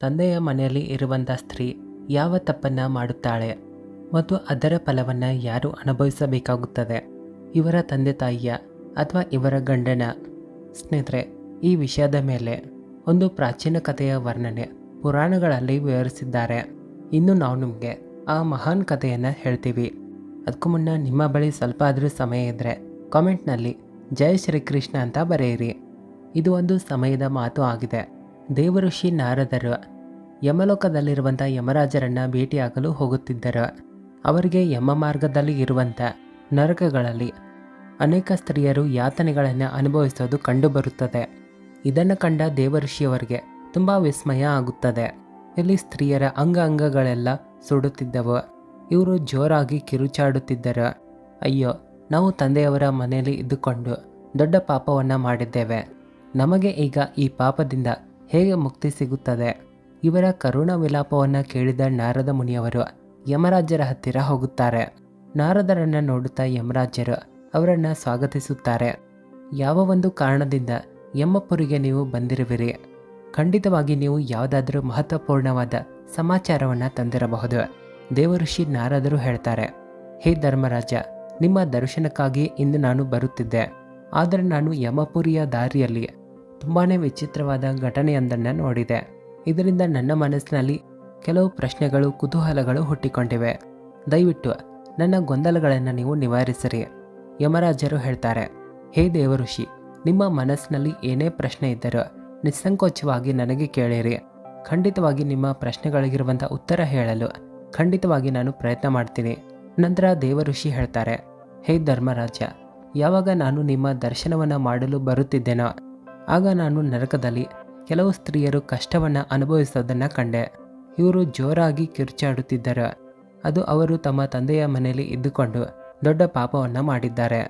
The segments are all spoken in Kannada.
ತಂದೆಯ ಮನೆಯಲ್ಲಿ ಇರುವಂಥ ಸ್ತ್ರೀ ಯಾವ ತಪ್ಪನ್ನು ಮಾಡುತ್ತಾಳೆ ಮತ್ತು ಅದರ ಫಲವನ್ನು ಯಾರು ಅನುಭವಿಸಬೇಕಾಗುತ್ತದೆ? ಇವರ ತಂದೆ ತಾಯಿಯ ಅಥವಾ ಇವರ ಗಂಡನ? ಸ್ನೇಹಿತರೆ, ಈ ವಿಷಯದ ಮೇಲೆ ಒಂದು ಪ್ರಾಚೀನ ಕಥೆಯ ವರ್ಣನೆ ಪುರಾಣಗಳಲ್ಲಿ ವಿವರಿಸಿದ್ದಾರೆ. ಇನ್ನು ನಾವು ನಿಮಗೆ ಆ ಮಹಾನ್ ಕಥೆಯನ್ನು ಹೇಳ್ತೀವಿ. ಅದಕ್ಕೂ ಮುನ್ನ ನಿಮ್ಮ ಬಳಿ ಸ್ವಲ್ಪ ಆದರೂ ಸಮಯ ಇದ್ದರೆ ಕಾಮೆಂಟ್ನಲ್ಲಿ ಜೈ ಶ್ರೀಕೃಷ್ಣ ಅಂತ ಬರೆಯಿರಿ. ಇದು ಒಂದು ಸಮಯದ ಮಾತು ಆಗಿದೆ. ದೇವಋಷಿ ನಾರದರು ಯಮಲೋಕದಲ್ಲಿರುವಂಥ ಯಮರಾಜರನ್ನು ಭೇಟಿಯಾಗಲು ಹೋಗುತ್ತಿದ್ದರು. ಅವರಿಗೆ ಯಮ ಮಾರ್ಗದಲ್ಲಿ ಇರುವಂಥ ನರಕಗಳಲ್ಲಿ ಅನೇಕ ಸ್ತ್ರೀಯರು ಯಾತನೆಗಳನ್ನು ಅನುಭವಿಸೋದು ಕಂಡುಬರುತ್ತದೆ. ಇದನ್ನು ಕಂಡ ದೇವಋಷಿಯವರಿಗೆ ತುಂಬ ವಿಸ್ಮಯ ಆಗುತ್ತದೆ. ಇಲ್ಲಿ ಸ್ತ್ರೀಯರ ಅಂಗಗಳೆಲ್ಲ ಸುಡುತ್ತಿದ್ದವು. ಇವರು ಜೋರಾಗಿ ಕಿರುಚಾಡುತ್ತಿದ್ದರು. ಅಯ್ಯೋ, ನಾವು ತಂದೆಯವರ ಮನೆಯಲ್ಲಿ ಇದ್ದುಕೊಂಡು ದೊಡ್ಡ ಪಾಪವನ್ನು ಮಾಡಿದ್ದೇವೆ. ನಮಗೆ ಈಗ ಈ ಪಾಪದಿಂದ ಹೇಗೆ ಮುಕ್ತಿ ಸಿಗುತ್ತದೆ? ಇವರ ಕರುಣ ವಿಲಾಪವನ್ನು ಕೇಳಿದ ನಾರದ ಮುನಿಯವರು ಯಮರಾಜರ ಹತ್ತಿರ ಹೋಗುತ್ತಾರೆ. ನಾರದರನ್ನು ನೋಡುತ್ತಾ ಯಮರಾಜರು ಅವರನ್ನು ಸ್ವಾಗತಿಸುತ್ತಾರೆ. ಯಾವ ಒಂದು ಕಾರಣದಿಂದ ಯಮಪುರಿಗೆ ನೀವು ಬಂದಿರುವಿರಿ? ಖಂಡಿತವಾಗಿ ನೀವು ಯಾವುದಾದ್ರೂ ಮಹತ್ವಪೂರ್ಣವಾದ ಸಮಾಚಾರವನ್ನು ತಂದಿರಬಹುದು. ದೇವಋಷಿ ನಾರದರು ಹೇಳ್ತಾರೆ, ಹೇ ಧರ್ಮರಾಜ, ನಿಮ್ಮ ದರ್ಶನಕ್ಕಾಗಿ ಇಂದು ನಾನು ಬರುತ್ತಿದ್ದೆ. ಆದರೆ ನಾನು ಯಮಪುರಿಯ ದಾರಿಯಲ್ಲಿ ತುಂಬಾ ವಿಚಿತ್ರವಾದ ಘಟನೆಯೊಂದನ್ನು ನೋಡಿದೆ. ಇದರಿಂದ ನನ್ನ ಮನಸ್ಸಿನಲ್ಲಿ ಕೆಲವು ಪ್ರಶ್ನೆಗಳು, ಕುತೂಹಲಗಳು ಹುಟ್ಟಿಕೊಂಡಿವೆ. ದಯವಿಟ್ಟು ನನ್ನ ಗೊಂದಲಗಳನ್ನು ನೀವು ನಿವಾರಿಸಿರಿ. ಯಮರಾಜರು ಹೇಳ್ತಾರೆ, ಹೇ ದೇವಋಷಿ, ನಿಮ್ಮ ಮನಸ್ಸಿನಲ್ಲಿ ಏನೇ ಪ್ರಶ್ನೆ ಇದ್ದರೂ ನಿಸ್ಸಂಕೋಚವಾಗಿ ನನಗೆ ಕೇಳಿರಿ. ಖಂಡಿತವಾಗಿ ನಿಮ್ಮ ಪ್ರಶ್ನೆಗಳಿಗಿರುವಂಥ ಉತ್ತರ ಹೇಳಲು ಖಂಡಿತವಾಗಿ ನಾನು ಪ್ರಯತ್ನ ಮಾಡ್ತೀನಿ. ನಂತರ ದೇವಋಷಿ ಹೇಳ್ತಾರೆ, ಹೇ ಧರ್ಮರಾಜ, ಯಾವಾಗ ನಾನು ನಿಮ್ಮ ದರ್ಶನವನ್ನು ಮಾಡಲು ಬರುತ್ತಿದ್ದೇನೋ ಆಗ ನಾನು ನರಕದಲ್ಲಿ ಕೆಲವು ಸ್ತ್ರೀಯರು ಕಷ್ಟವನ್ನು ಅನುಭವಿಸೋದನ್ನು ಕಂಡೆ. ಇವರು ಜೋರಾಗಿ ಕಿರುಚಾಡುತ್ತಿದ್ದರು. ಅದು ಅವರು ತಮ್ಮ ತಂದೆಯ ಮನೆಯಲ್ಲಿ ಇದ್ದುಕೊಂಡು ದೊಡ್ಡ ಪಾಪವನ್ನು ಮಾಡಿದ್ದಾರೆ.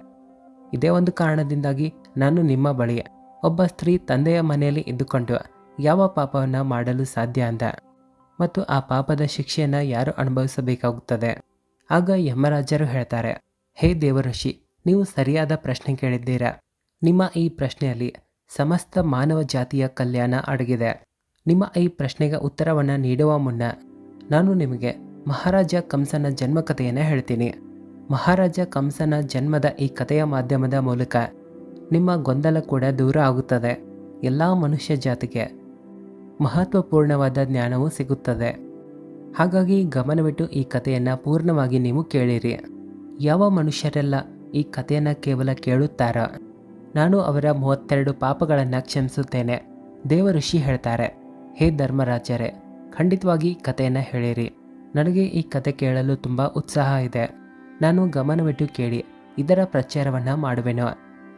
ಇದೇ ಒಂದು ಕಾರಣದಿಂದಾಗಿ ನಾನು ನಿಮ್ಮ ಬಳಿ ಒಬ್ಬ ಸ್ತ್ರೀ ತಂದೆಯ ಮನೆಯಲ್ಲಿ ಇದ್ದುಕೊಂಡು ಯಾವ ಪಾಪವನ್ನು ಮಾಡಲು ಸಾಧ್ಯ ಅಂದ ಮತ್ತು ಆ ಪಾಪದ ಶಿಕ್ಷೆಯನ್ನು ಯಾರು ಅನುಭವಿಸಬೇಕಾಗುತ್ತದೆ? ಆಗ ಯಮರಾಜರು ಹೇಳ್ತಾರೆ, ಹೇ ದೇವಋಷಿ, ನೀವು ಸರಿಯಾದ ಪ್ರಶ್ನೆ ಕೇಳಿದ್ದೀರಾ. ನಿಮ್ಮ ಈ ಪ್ರಶ್ನೆಯಲ್ಲಿ ಸಮಸ್ತ ಮಾನವ ಜಾತಿಯ ಕಲ್ಯಾಣ ಅಡಗಿದೆ. ನಿಮ್ಮ ಈ ಪ್ರಶ್ನೆಗೆ ಉತ್ತರವನ್ನು ನೀಡುವ ಮುನ್ನ ನಾನು ನಿಮಗೆ ಮಹಾರಾಜ ಕಂಸನ ಜನ್ಮಕಥೆಯನ್ನು ಹೇಳ್ತೀನಿ. ಮಹಾರಾಜ ಕಂಸನ ಜನ್ಮದ ಈ ಕಥೆಯ ಮಾಧ್ಯಮದ ಮೂಲಕ ನಿಮ್ಮ ಗೊಂದಲ ಕೂಡ ದೂರ ಆಗುತ್ತದೆ. ಎಲ್ಲ ಮನುಷ್ಯ ಜಾತಿಗೆ ಮಹತ್ವಪೂರ್ಣವಾದ ಜ್ಞಾನವೂ ಸಿಗುತ್ತದೆ. ಹಾಗಾಗಿ ಗಮನವಿಟ್ಟು ಈ ಕಥೆಯನ್ನು ಪೂರ್ಣವಾಗಿ ನೀವು ಕೇಳಿರಿ. ಯಾವ ಮನುಷ್ಯರೆಲ್ಲ ಈ ಕಥೆಯನ್ನು ಕೇವಲ ಕೇಳುತ್ತಾರೋ ನಾನು ಅವರ 32 ಪಾಪಗಳನ್ನು ಕ್ಷಮಿಸುತ್ತೇನೆ. ದೇವಋಷಿ ಹೇಳ್ತಾರೆ, ಹೇ ಧರ್ಮರಾಜರೇ, ಖಂಡಿತವಾಗಿ ಕಥೆಯನ್ನು ಹೇಳಿರಿ. ನನಗೆ ಈ ಕತೆ ಕೇಳಲು ತುಂಬ ಉತ್ಸಾಹ ಇದೆ. ನಾನು ಗಮನವಿಟ್ಟು ಕೇಳಿ ಇದರ ಪ್ರಚಾರವನ್ನು ಮಾಡುವೆನು.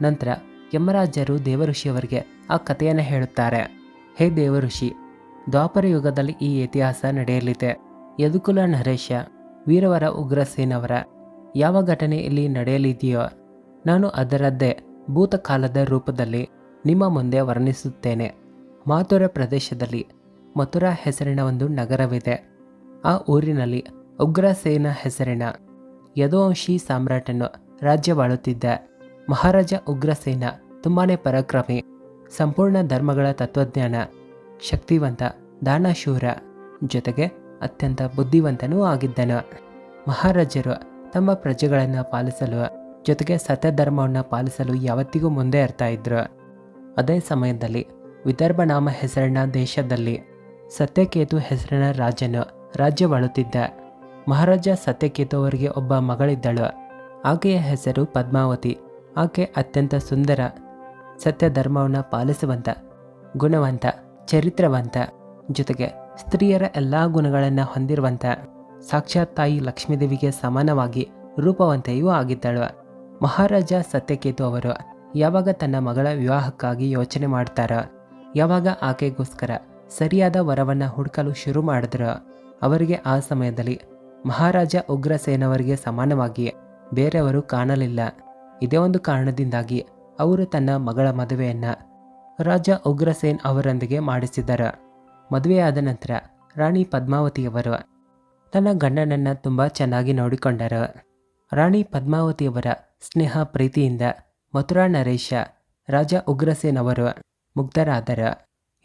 ನಂತರ ಯಮರಾಜರು ದೇವಋಷಿಯವರಿಗೆ ಆ ಕಥೆಯನ್ನು ಹೇಳುತ್ತಾರೆ. ಹೇ ದೇವಋಷಿ, ದ್ವಾಪರ ಯುಗದಲ್ಲಿ ಈ ಇತಿಹಾಸ ನಡೆಯಲಿದೆ. ಯದುಕುಲ ನರೇಶ ವೀರವರ ಉಗ್ರಸೇನವರ ಯಾವ ಘಟನೆ ಇಲ್ಲಿ ನಡೆಯಲಿದೆಯೋ ನಾನು ಅದರದ್ದೇ ಭೂತಕಾಲದ ರೂಪದಲ್ಲಿ ನಿಮ್ಮ ಮುಂದೆ ವರ್ಣಿಸುತ್ತೇನೆ. ಮಾಥುರ ಪ್ರದೇಶದಲ್ಲಿ ಮಥುರಾ ಹೆಸರಿನ ಒಂದು ನಗರವಿದೆ. ಆ ಊರಿನಲ್ಲಿ ಉಗ್ರಸೇನ ಹೆಸರಿನ ಯದುವಂಶಿ ಸಾಮ್ರಾಟನು ರಾಜ್ಯವಾಳುತ್ತಿದ್ದ. ಮಹಾರಾಜ ಉಗ್ರಸೇನ ತುಂಬಾ ಪರಾಕ್ರಮಿ, ಸಂಪೂರ್ಣ ಧರ್ಮಗಳ ತತ್ವಜ್ಞಾನ, ಶಕ್ತಿವಂತ, ದಾನಶೂರ, ಜೊತೆಗೆ ಅತ್ಯಂತ ಬುದ್ಧಿವಂತನೂ ಆಗಿದ್ದನು. ಮಹಾರಾಜರು ತಮ್ಮ ಪ್ರಜೆಗಳನ್ನು ಪಾಲಿಸಲು ಜೊತೆಗೆ ಸತ್ಯಧರ್ಮವನ್ನು ಪಾಲಿಸಲು ಯಾವತ್ತಿಗೂ ಮುಂದೆ ಇರ್ತಾ ಇದ್ರು. ಅದೇ ಸಮಯದಲ್ಲಿ ವಿದರ್ಭ ನಾಮ ಹೆಸರಿನ ದೇಶದಲ್ಲಿ ಸತ್ಯಕೇತು ಹೆಸರಿನ ರಾಜನು ರಾಜ್ಯವಾಳುತ್ತಿದ್ದ. ಮಹಾರಾಜ ಸತ್ಯಕೇತು ಅವರಿಗೆ ಒಬ್ಬ ಮಗಳಿದ್ದಳು. ಆಕೆಯ ಹೆಸರು ಪದ್ಮಾವತಿ. ಆಕೆ ಅತ್ಯಂತ ಸುಂದರ, ಸತ್ಯಧರ್ಮವನ್ನು ಪಾಲಿಸುವಂಥ, ಗುಣವಂತ, ಚರಿತ್ರವಂತ, ಜೊತೆಗೆ ಸ್ತ್ರೀಯರ ಎಲ್ಲ ಗುಣಗಳನ್ನು ಹೊಂದಿರುವಂಥ ಸಾಕ್ಷಾತ್ ತಾಯಿ ಲಕ್ಷ್ಮೀದೇವಿಗೆ ಸಮಾನವಾಗಿ ರೂಪವಂತೆಯೂ ಆಗಿದ್ದಳು. ಮಹಾರಾಜ ಸತ್ಯಕೇತು ಅವರು ಯಾವಾಗ ತನ್ನ ಮಗಳ ವಿವಾಹಕ್ಕಾಗಿ ಯೋಚನೆ ಮಾಡ್ತಾರೋ, ಯಾವಾಗ ಆಕೆಗೋಸ್ಕರ ಸರಿಯಾದ ವರವನ್ನು ಹುಡುಕಲು ಶುರು ಮಾಡಿದ್ರು, ಅವರಿಗೆ ಆ ಸಮಯದಲ್ಲಿ ಮಹಾರಾಜ ಉಗ್ರಸೇನವರಿಗೆ ಸಮಾನವಾಗಿ ಬೇರೆಯವರು ಕಾಣಲಿಲ್ಲ. ಇದೇ ಒಂದು ಕಾರಣದಿಂದಾಗಿ ಅವರು ತನ್ನ ಮಗಳ ಮದುವೆಯನ್ನು ರಾಜ ಉಗ್ರಸೇನ್ ಅವರೊಂದಿಗೆ ಮಾಡಿಸಿದರು. ಮದುವೆಯಾದ ನಂತರ ರಾಣಿ ಪದ್ಮಾವತಿಯವರು ತನ್ನ ಗಂಡನನ್ನು ತುಂಬ ಚೆನ್ನಾಗಿ ನೋಡಿಕೊಂಡರು. ರಾಣಿ ಪದ್ಮಾವತಿಯವರ ಸ್ನೇಹ ಪ್ರೀತಿಯಿಂದ ಮಥುರಾ ನರೇಶ ರಾಜ ಉಗ್ರಸೇನ್ ಅವರು ಮುಗ್ಧರಾದರು.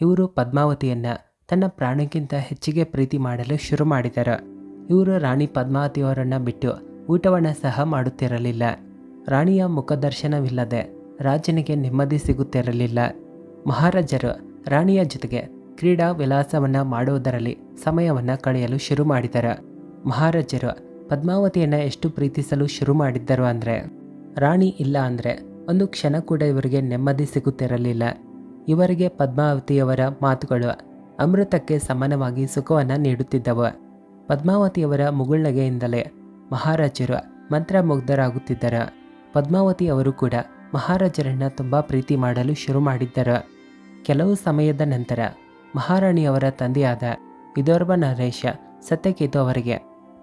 ಇವರು ಪದ್ಮಾವತಿಯನ್ನು ತನ್ನ ಪ್ರಾಣಕ್ಕಿಂತ ಹೆಚ್ಚಿಗೆ ಪ್ರೀತಿ ಮಾಡಲು ಶುರು ಮಾಡಿದರು. ಇವರು ರಾಣಿ ಪದ್ಮಾವತಿಯವರನ್ನು ಬಿಟ್ಟು ಊಟವನ್ನು ಸಹ ಮಾಡುತ್ತಿರಲಿಲ್ಲ. ರಾಣಿಯ ಮುಖದರ್ಶನವಿಲ್ಲದೆ ರಾಜನಿಗೆ ನೆಮ್ಮದಿ ಸಿಗುತ್ತಿರಲಿಲ್ಲ. ಮಹಾರಾಜರು ರಾಣಿಯ ಜೊತೆಗೆ ಕ್ರೀಡಾ ವಿಲಾಸವನ್ನು ಮಾಡುವುದರಲ್ಲಿ ಸಮಯವನ್ನು ಕಳೆಯಲು ಶುರು ಮಾಡಿದರು. ಮಹಾರಾಜರು ಪದ್ಮಾವತಿಯನ್ನು ಎಷ್ಟು ಪ್ರೀತಿಸಲು ಶುರು ಮಾಡಿದ್ದರು ಅಂದರೆ, ರಾಣಿ ಇಲ್ಲ ಅಂದರೆ ಒಂದು ಕ್ಷಣ ಕೂಡ ಇವರಿಗೆ ನೆಮ್ಮದಿ ಸಿಗುತ್ತಿರಲಿಲ್ಲ. ಇವರಿಗೆ ಪದ್ಮಾವತಿಯವರ ಮಾತುಗಳು ಅಮೃತಕ್ಕೆ ಸಮಾನವಾಗಿ ಸುಖವನ್ನು ನೀಡುತ್ತಿದ್ದವು. ಪದ್ಮಾವತಿಯವರ ಮುಗುಳ್ನಗೆಯಿಂದಲೇ ಮಹಾರಾಜರು ಮಂತ್ರಮುಗ್ಧರಾಗುತ್ತಿದ್ದರು. ಪದ್ಮಾವತಿಯವರು ಕೂಡ ಮಹಾರಾಜರನ್ನು ತುಂಬ ಪ್ರೀತಿ ಮಾಡಲು ಶುರು ಮಾಡಿದ್ದರು. ಕೆಲವು ಸಮಯದ ನಂತರ ಮಹಾರಾಣಿಯವರ ತಂದೆಯಾದ ವಿದರ್ಭ ನರೇಶ ಸತ್ಯಕೇತು ಅವರಿಗೆ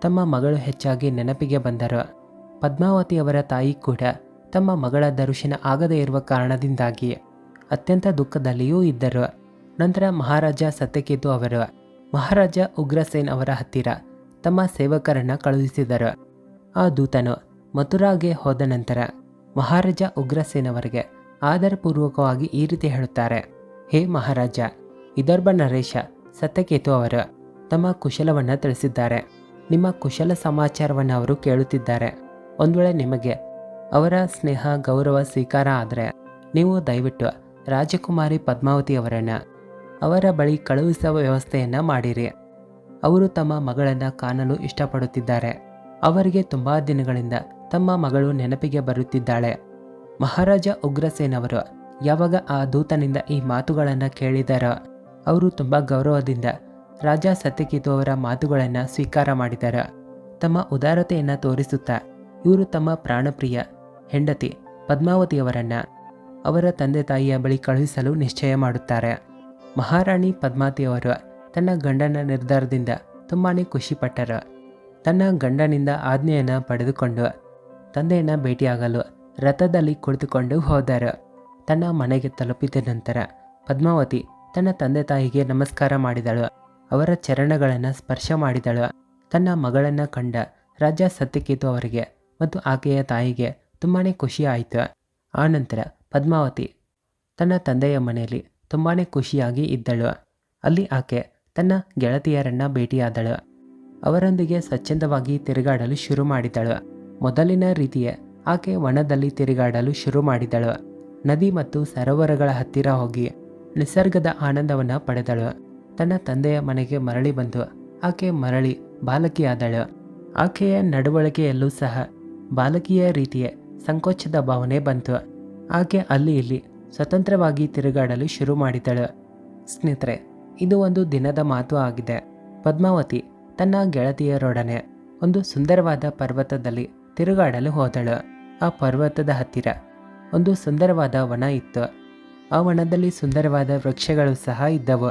ತಮ್ಮ ಮಗಳು ಹೆಚ್ಚಾಗಿ ನೆನಪಿಗೆ ಬಂದರು. ಪದ್ಮಾವತಿಯವರ ತಾಯಿ ಕೂಡ ತಮ್ಮ ಮಗಳ ದರ್ಶನ ಆಗದೇ ಇರುವ ಕಾರಣದಿಂದಾಗಿ ಅತ್ಯಂತ ದುಃಖದಲ್ಲಿಯೂ ಇದ್ದರು. ನಂತರ ಮಹಾರಾಜ ಸತ್ಯಕೇತು ಅವರು ಮಹಾರಾಜ ಉಗ್ರಸೇನ್ ಅವರ ಹತ್ತಿರ ತಮ್ಮ ಸೇವಕರನ್ನು ಕಳುಹಿಸಿದರು. ಆ ದೂತನು ಮಥುರಾಗೆ ಹೋದ ನಂತರ ಮಹಾರಾಜ ಉಗ್ರಸೇನ್ ಅವರಿಗೆ ಆದರಪೂರ್ವಕವಾಗಿ ಈ ರೀತಿ ಹೇಳುತ್ತಾರೆ: ಹೇ ಮಹಾರಾಜ, ವಿದರ್ಭ ನರೇಶ ಸತ್ಯಕೇತು ಅವರು ತಮ್ಮ ಕುಶಲವನ್ನು ತಿಳಿಸಿದ್ದಾರೆ. ನಿಮ್ಮ ಕುಶಲ ಸಮಾಚಾರವನ್ನು ಅವರು ಕೇಳುತ್ತಿದ್ದಾರೆ. ಒಂದು ವೇಳೆ ನಿಮಗೆ ಅವರ ಸ್ನೇಹ ಗೌರವ ಸ್ವೀಕಾರ ಆದರೆ ನೀವು ದಯವಿಟ್ಟು ರಾಜಕುಮಾರಿ ಪದ್ಮಾವತಿಯವರನ್ನು ಅವರ ಬಳಿ ಕಳುಹಿಸುವ ವ್ಯವಸ್ಥೆಯನ್ನು ಮಾಡಿರಿ. ಅವರು ತಮ್ಮ ಮಗಳನ್ನು ಕಾಣಲು ಇಷ್ಟಪಡುತ್ತಿದ್ದಾರೆ. ಅವರಿಗೆ ತುಂಬ ದಿನಗಳಿಂದ ತಮ್ಮ ಮಗಳು ನೆನಪಿಗೆ ಬರುತ್ತಿದ್ದಾಳೆ. ಮಹಾರಾಜ ಉಗ್ರಸೇನ್ ಅವರು ಯಾವಾಗ ಆ ದೂತನಿಂದ ಈ ಮಾತುಗಳನ್ನು ಕೇಳಿದರೋ ಅವರು ತುಂಬ ಗೌರವದಿಂದ ರಾಜ ಸತ್ಯಕೇತು ಅವರ ಮಾತುಗಳನ್ನು ಸ್ವೀಕಾರ ಮಾಡಿದರು. ತಮ್ಮ ಉದಾರತೆಯನ್ನು ತೋರಿಸುತ್ತಾ ಇವರು ತಮ್ಮ ಪ್ರಾಣಪ್ರಿಯ ಹೆಂಡತಿ ಪದ್ಮಾವತಿಯವರನ್ನು ಅವರ ತಂದೆ ತಾಯಿಯ ಬಳಿ ಕಳುಹಿಸಲು ನಿಶ್ಚಯ ಮಾಡುತ್ತಾರೆ. ಮಹಾರಾಣಿ ಪದ್ಮಾವತಿಯವರು ತನ್ನ ಗಂಡನ ನಿರ್ಧಾರದಿಂದ ತುಂಬಾ ಖುಷಿಪಟ್ಟರು. ತನ್ನ ಗಂಡನಿಂದ ಆಜ್ಞೆಯನ್ನು ಪಡೆದುಕೊಂಡು ತಂದೆಯನ್ನು ಭೇಟಿಯಾಗಲು ರಥದಲ್ಲಿ ಕುಳಿತುಕೊಂಡು ಹೋದರು. ತನ್ನ ಮನೆಗೆ ತಲುಪಿದ ನಂತರ ಪದ್ಮಾವತಿ ತನ್ನ ತಂದೆ ತಾಯಿಗೆ ನಮಸ್ಕಾರ ಮಾಡಿದಳು. ಅವರ ಚರಣಗಳನ್ನು ಸ್ಪರ್ಶ ಮಾಡಿದಳು. ತನ್ನ ಮಗಳನ್ನು ಕಂಡ ರಾಜ ಸತ್ಯಕೇತು ಅವರಿಗೆ ಮತ್ತು ಆಕೆಯ ತಾಯಿಗೆ ತುಂಬಾ ಖುಷಿ ಆಯಿತು. ಆನಂತರ ಪದ್ಮಾವತಿ ತನ್ನ ತಂದೆಯ ಮನೆಯಲ್ಲಿ ತುಂಬಾ ಖುಷಿಯಾಗಿ ಇದ್ದಳು. ಅಲ್ಲಿ ಆಕೆ ತನ್ನ ಗೆಳತಿಯರನ್ನು ಭೇಟಿಯಾದಳು. ಅವರೊಂದಿಗೆ ಸ್ವಚ್ಛಂದವಾಗಿ ತಿರುಗಾಡಲು ಶುರು ಮಾಡಿದಳು. ಮೊದಲಿನ ರೀತಿಯೇ ಆಕೆ ವನದಲ್ಲಿ ತಿರುಗಾಡಲು ಶುರು ಮಾಡಿದಳು. ನದಿ ಮತ್ತು ಸರೋವರಗಳ ಹತ್ತಿರ ಹೋಗಿ ನಿಸರ್ಗದ ಆನಂದವನ್ನು ಪಡೆದಳು. ತನ್ನ ತಂದೆಯ ಮನೆಗೆ ಮರಳಿ ಬಂದು ಆಕೆ ಮರಳಿ ಬಾಲಕಿಯಾದಳು. ಆಕೆಯ ನಡವಳಿಕೆಯಲ್ಲೂ ಸಹ ಬಾಲಕಿಯ ರೀತಿಯ ಸಂಕೋಚದ ಭಾವನೆ ಬಂತು. ಆಕೆ ಅಲ್ಲಿ ಇಲ್ಲಿ ಸ್ವತಂತ್ರವಾಗಿ ತಿರುಗಾಡಲು ಶುರು ಮಾಡಿದಳು. ಸ್ನೇಹಿತರೆ, ಇದು ಒಂದು ದಿನದ ಮಾತು ಆಗಿದೆ. ಪದ್ಮಾವತಿ ತನ್ನ ಗೆಳತಿಯರೊಡನೆ ಒಂದು ಸುಂದರವಾದ ಪರ್ವತದಲ್ಲಿ ತಿರುಗಾಡಲು ಹೋದಳು. ಆ ಪರ್ವತದ ಹತ್ತಿರ ಒಂದು ಸುಂದರವಾದ ವನ ಇತ್ತು. ಆ ವನದಲ್ಲಿ ಸುಂದರವಾದ ವೃಕ್ಷಗಳು ಸಹ ಇದ್ದವು.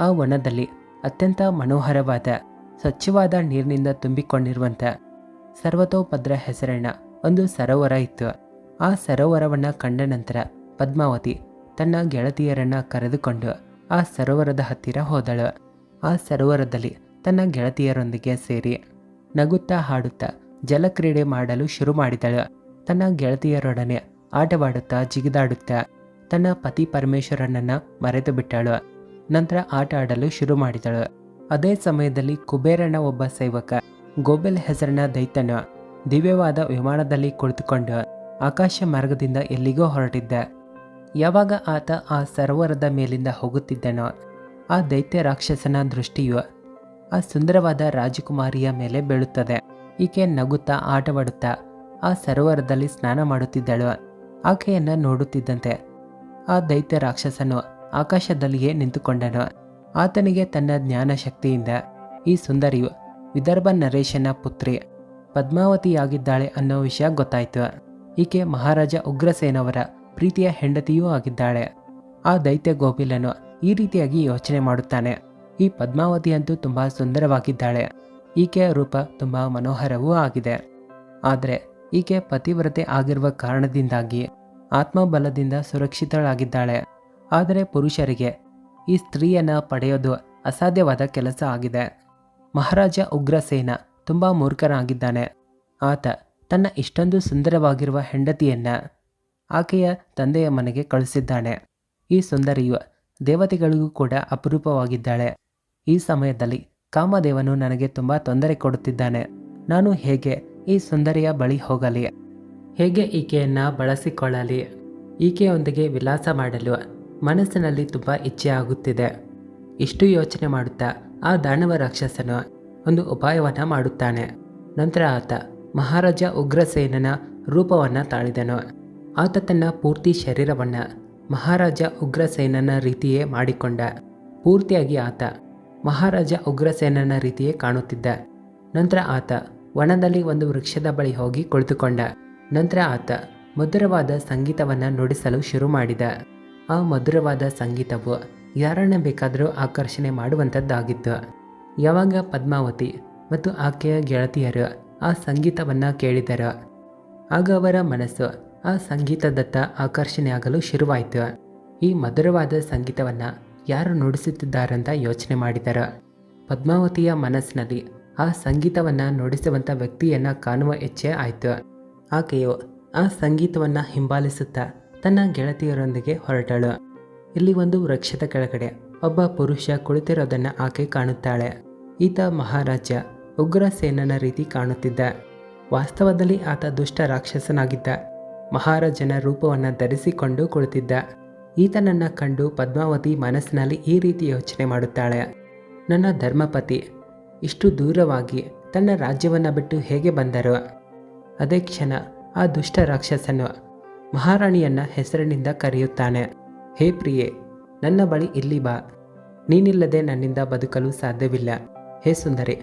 ಆ ವನದಲ್ಲಿ ಅತ್ಯಂತ ಮನೋಹರವಾದ ಸ್ವಚ್ಛವಾದ ನೀರಿನಿಂದ ತುಂಬಿಕೊಂಡಿರುವಂಥ ಸರ್ವತೋಭದ್ರ ಹೆಸರಿನ ಒಂದು ಸರೋವರ ಇತ್ತು. ಆ ಸರೋವರವನ್ನು ಕಂಡ ನಂತರ ಪದ್ಮಾವತಿ ತನ್ನ ಗೆಳತಿಯರನ್ನು ಕರೆದುಕೊಂಡು ಆ ಸರೋವರದ ಹತ್ತಿರ ಹೋದಳು. ಆ ಸರೋವರದಲ್ಲಿ ತನ್ನ ಗೆಳತಿಯರೊಂದಿಗೆ ಸೇರಿ ನಗುತ್ತಾ ಹಾಡುತ್ತಾ ಜಲಕ್ರೀಡೆ ಮಾಡಲು ಶುರು ಮಾಡಿದಳು. ತನ್ನ ಗೆಳತಿಯರೊಡನೆ ಆಟವಾಡುತ್ತಾ ಜಿಗಿದಾಡುತ್ತಾ ತನ್ನ ಪತಿ ಪರಮೇಶ್ವರನನ್ನು ಮರೆತು ಬಿಟ್ಟಳು. ನಂತರ ಆಟ ಆಡಲು ಶುರು ಮಾಡಿದಳು. ಅದೇ ಸಮಯದಲ್ಲಿ ಕುಬೇರನ ಒಬ್ಬ ಸೇವಕ ಗೋಬೆಲ್ ಹೆಸರಿನ ದೈತ್ಯನು ದಿವ್ಯವಾದ ವಿಮಾನದಲ್ಲಿ ಕುಳಿತುಕೊಂಡು ಆಕಾಶ ಮಾರ್ಗದಿಂದ ಎಲ್ಲಿಗೋ ಹೊರಟಿದ್ದ. ಯಾವಾಗ ಆತ ಆ ಸರೋವರದ ಮೇಲಿಂದ ಹೋಗುತ್ತಿದ್ದನೋ ಆ ದೈತ್ಯ ರಾಕ್ಷಸನ ದೃಷ್ಟಿಯು ಆ ಸುಂದರವಾದ ರಾಜಕುಮಾರಿಯ ಮೇಲೆ ಬೀಳುತ್ತದೆ. ಈಕೆ ನಗುತ್ತಾ ಆಟವಾಡುತ್ತಾ ಆ ಸರೋವರದಲ್ಲಿ ಸ್ನಾನ ಮಾಡುತ್ತಿದ್ದಳು. ಆಕೆಯನ್ನು ನೋಡುತ್ತಿದ್ದಂತೆ ಆ ದೈತ್ಯ ರಾಕ್ಷಸನು ಆಕಾಶದಲ್ಲಿಯೇ ನಿಂತುಕೊಂಡನು. ಆತನಿಗೆ ತನ್ನ ಜ್ಞಾನ ಶಕ್ತಿಯಿಂದ ಈ ಸುಂದರಿಯು ವಿದರ್ಭ ನರೇಶನ ಪುತ್ರಿ ಪದ್ಮಾವತಿಯಾಗಿದ್ದಾಳೆ ಅನ್ನೋ ವಿಷಯ ಗೊತ್ತಾಯಿತು. ಈಕೆ ಮಹಾರಾಜ ಉಗ್ರಸೇನವರ ಪ್ರೀತಿಯ ಹೆಂಡತಿಯೂ ಆಗಿದ್ದಾಳೆ. ಆ ದೈತ್ಯ ಗೋಬಿಲನು ಈ ರೀತಿಯಾಗಿ ಯೋಚನೆ ಮಾಡುತ್ತಾನೆ, ಈ ಪದ್ಮಾವತಿಯಂತೂ ತುಂಬ ಸುಂದರವಾಗಿದ್ದಾಳೆ, ಈಕೆಯ ರೂಪ ತುಂಬ ಮನೋಹರವೂ ಆಗಿದೆ. ಆದರೆ ಈಕೆ ಪತಿವ್ರತೆ ಆಗಿರುವ ಕಾರಣದಿಂದಾಗಿ ಆತ್ಮಬಲದಿಂದ ಸುರಕ್ಷಿತಳಾಗಿದ್ದಾಳೆ. ಆದರೆ ಪುರುಷರಿಗೆ ಈ ಸ್ತ್ರೀಯನ್ನು ಪಡೆಯೋದು ಅಸಾಧ್ಯವಾದ ಕೆಲಸ ಆಗಿದೆ. ಮಹಾರಾಜ ಉಗ್ರಸೇನ ತುಂಬ ಮೂರ್ಖನಾಗಿದ್ದಾನೆ. ಆತ ತನ್ನ ಇಷ್ಟೊಂದು ಸುಂದರವಾಗಿರುವ ಹೆಂಡತಿಯನ್ನು ಆಕೆಯ ತಂದೆಯ ಮನೆಗೆ ಕಳಿಸಿದ್ದಾನೆ. ಈ ಸುಂದರಿಯು ದೇವತೆಗಳಿಗೂ ಕೂಡ ಅಪರೂಪವಾಗಿದ್ದಾಳೆ. ಈ ಸಮಯದಲ್ಲಿ ಕಾಮದೇವನು ನನಗೆ ತುಂಬ ತೊಂದರೆ ಕೊಡುತ್ತಿದ್ದಾನೆ. ನಾನು ಹೇಗೆ ಈ ಸುಂದರಿಯ ಬಳಿ ಹೋಗಲಿ? ಹೇಗೆ ಈಕೆಯನ್ನು ಬಳಸಿಕೊಳ್ಳಲಿ? ಈಕೆಯೊಂದಿಗೆ ವಿಲಾಸ ಮಾಡಲು ಮನಸ್ಸಿನಲ್ಲಿ ತುಂಬ ಇಚ್ಛೆ ಆಗುತ್ತಿದೆ. ಇಷ್ಟು ಯೋಚನೆ ಮಾಡುತ್ತಾ ಆ ದಾನವ ರಾಕ್ಷಸನು ಒಂದು ಉಪಾಯವನ್ನು ಮಾಡುತ್ತಾನೆ. ನಂತರ ಆತ ಮಹಾರಾಜ ಉಗ್ರಸೇನನ ರೂಪವನ್ನು ತಾಳಿದನು. ಆತ ತನ್ನ ಪೂರ್ತಿ ಶರೀರವನ್ನು ಮಹಾರಾಜ ಉಗ್ರಸೇನನ ರೀತಿಯೇ ಮಾಡಿಕೊಂಡ. ಪೂರ್ತಿಯಾಗಿ ಆತ ಮಹಾರಾಜ ಉಗ್ರಸೇನನ ರೀತಿಯೇ ಕಾಣುತ್ತಿದ್ದ. ನಂತರ ಆತ ವನದಲ್ಲಿ ಒಂದು ವೃಕ್ಷದ ಬಳಿ ಹೋಗಿ ಕುಳಿತುಕೊಂಡ. ನಂತರ ಆತ ಮಧುರವಾದ ಸಂಗೀತವನ್ನು ನುಡಿಸಲು ಶುರು ಮಾಡಿದ. ಆ ಮಧುರವಾದ ಸಂಗೀತವು ಯಾರನ್ನ ಬೇಕಾದರೂ ಆಕರ್ಷಣೆ ಮಾಡುವಂಥದ್ದಾಗಿತ್ತು. ಯಾವಾಗ ಪದ್ಮಾವತಿ ಮತ್ತು ಆಕೆಯ ಗೆಳತಿಯರು ಆ ಸಂಗೀತವನ್ನು ಕೇಳಿದರು, ಆಗ ಅವರ ಮನಸ್ಸು ಆ ಸಂಗೀತದತ್ತ ಆಕರ್ಷಣೆಯಾಗಲು ಶುರುವಾಯಿತು. ಈ ಮಧುರವಾದ ಸಂಗೀತವನ್ನು ಯಾರು ನುಡಿಸುತ್ತಿದ್ದಾರಂತ ಯೋಚನೆ ಮಾಡಿದರು. ಪದ್ಮಾವತಿಯ ಮನಸ್ಸಿನಲ್ಲಿ ಆ ಸಂಗೀತವನ್ನು ನುಡಿಸುವಂಥ ವ್ಯಕ್ತಿಯನ್ನು ಕಾಣುವ ಇಚ್ಛೆ ಆಯಿತು. ಆಕೆಯು ಆ ಸಂಗೀತವನ್ನು ಹಿಂಬಾಲಿಸುತ್ತಾ ತನ್ನ ಗೆಳತಿಯರೊಂದಿಗೆ ಹೊರಟಳು. ಇಲ್ಲಿ ಒಂದು ವೃಕ್ಷದ ಕೆಳಗಡೆ ಒಬ್ಬ ಪುರುಷ ಕುಳಿತಿರೋದನ್ನು ಆಕೆ ಕಾಣುತ್ತಾಳೆ. ಈತ ಮಹಾರಾಜ ಉಗ್ರಸೇನನ ರೀತಿ ಕಾಣುತ್ತಿದ್ದ. ವಾಸ್ತವದಲ್ಲಿ ಆತ ದುಷ್ಟ ರಾಕ್ಷಸನಾಗಿದ್ದ. ಮಹಾರಾಜನ ರೂಪವನ್ನು ಧರಿಸಿಕೊಂಡು ಕುಳಿತಿದ್ದ. ಈತನನ್ನು ಕಂಡು ಪದ್ಮಾವತಿ ಮನಸ್ಸಿನಲ್ಲಿ ಈ ರೀತಿ ಯೋಚನೆ ಮಾಡುತ್ತಾಳೆ, ನನ್ನ ಧರ್ಮಪತಿ ಇಷ್ಟು ದೂರವಾಗಿ ತನ್ನ ರಾಜ್ಯವನ್ನು ಬಿಟ್ಟು ಹೇಗೆ ಬಂದರು? ಅದೇ ಕ್ಷಣ ಆ ದುಷ್ಟ ರಾಕ್ಷಸನು ಮಹಾರಾಣಿಯನ್ನ ಹೆಸರಿನಿಂದ ಕರೆಯುತ್ತಾನೆ. ಹೇ ಪ್ರಿಯೆ, ನನ್ನ ಬಳಿ ಇಲ್ಲಿ ಬಾ. ನೀನಿಲ್ಲದೆ ನನ್ನಿಂದ ಬದುಕಲು ಸಾಧ್ಯವಿಲ್ಲ. ಹೇ ಸುಂದರಿ,